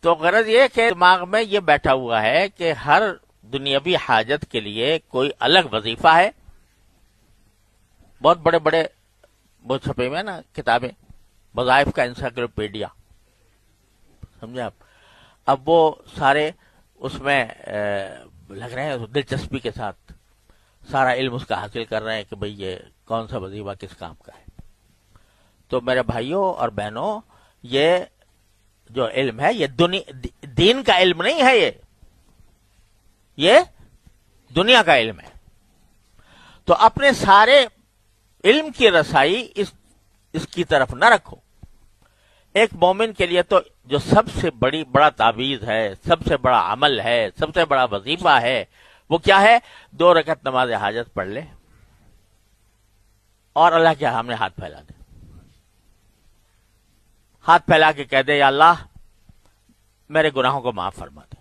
تو غرض یہ کہ دماغ میں یہ بیٹھا ہوا ہے کہ ہر دنیاوی حاجت کے لیے کوئی الگ وظیفہ ہے. بہت بڑے بڑے وہ چھپے ہوئے نا کتابیں، وظائف کا انسائکلوپیڈیا، سمجھے آپ. اب وہ سارے اس میں لگ رہے ہیں دلچسپی کے ساتھ سارا علم اس کا حاصل کر رہے ہیں کہ بھئی یہ کون سا وظیفہ کس کام کا ہے. تو میرے بھائیوں اور بہنوں، یہ جو علم ہے یہ دین کا علم نہیں ہے، یہ دنیا کا علم ہے. تو اپنے سارے علم کی رسائی اس کی طرف نہ رکھو. ایک مومن کے لیے تو جو سب سے بڑا تعویذ ہے، سب سے بڑا عمل ہے، سب سے بڑا وظیفہ ہے، وہ کیا ہے؟ 2 رکعت نماز حاجت پڑھ لے اور اللہ کے سامنے ہاتھ پھیلا دے. ہاتھ پھیلا کے کہہ دے یا اللہ میرے گناہوں کو معاف فرما دے.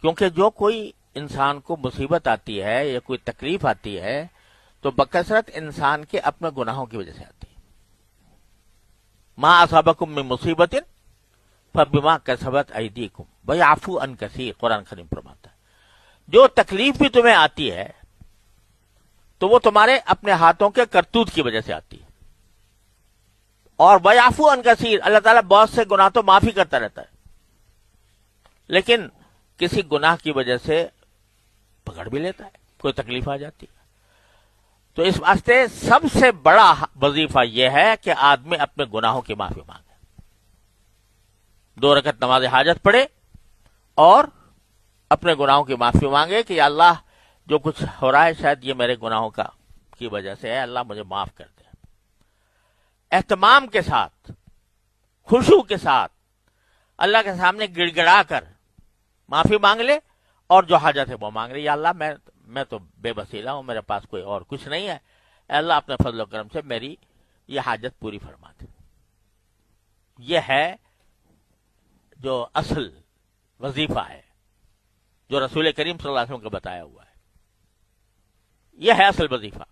کیونکہ جو کوئی انسان کو مصیبت آتی ہے یا کوئی تکلیف آتی ہے تو بکثرت انسان کے اپنے گناہوں کی وجہ سے آتی ہے. ما اصابکم من مصیبت فبما کسبت ایدیکم ویعفو عن کثیر، قرآن کریم فرماتا ہے جو تکلیف بھی تمہیں آتی ہے تو وہ تمہارے اپنے ہاتھوں کے کرتوت کی وجہ سے آتی ہے. اور ویعفو عن کثیر، اللہ تعالیٰ بہت سے گناہ تو معافی کرتا رہتا ہے، لیکن کسی گناہ کی وجہ سے پکڑ بھی لیتا ہے، کوئی تکلیف آ جاتی ہے. تو اس واسطے سب سے بڑا وظیفہ یہ ہے کہ آدمی اپنے گناہوں کی معافی مانگے، 2 رکعت نماز حاجت پڑھے اور اپنے گناہوں کی معافی مانگے کہ یا اللہ جو کچھ ہو رہا ہے شاید یہ میرے گناہوں کی وجہ سے ہے، اللہ مجھے معاف کر دے. اہتمام کے ساتھ، خشوع کے ساتھ اللہ کے سامنے گڑ گڑا کر معافی مانگ لے اور جو حاجت ہے وہ مانگ لے. یا اللہ میں تو بے وسیلہ ہوں، میرے پاس کوئی اور کچھ نہیں ہے، اے اللہ اپنے فضل و کرم سے میری یہ حاجت پوری فرما دے. یہ ہے جو اصل وظیفہ ہے جو رسول کریم صلی اللہ علیہ وسلم کا بتایا ہوا ہے. یہ ہے اصل وظیفہ.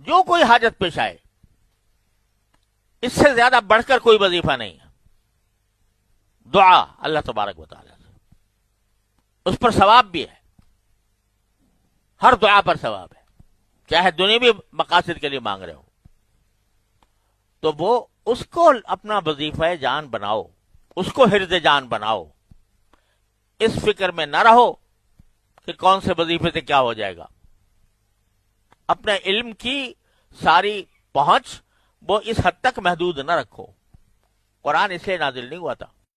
جو کوئی حاجت پیش آئے اس سے زیادہ بڑھ کر کوئی وظیفہ نہیں ہے. دعا اللہ تبارک و تعالی سے، اس پر ثواب بھی ہے، ہر دعا پر ثواب ہے، چاہے دنیاوی مقاصد کے لیے مانگ رہے ہو تو وہ اس کو اپنا وظیفہ جان بناؤ، اس کو حرز جان بناؤ. اس فکر میں نہ رہو کہ کون سے وظیفے سے کیا ہو جائے گا. اپنے علم کی ساری پہنچ وہ اس حد تک محدود نہ رکھو. قرآن اس لیے نازل نہیں ہوا تھا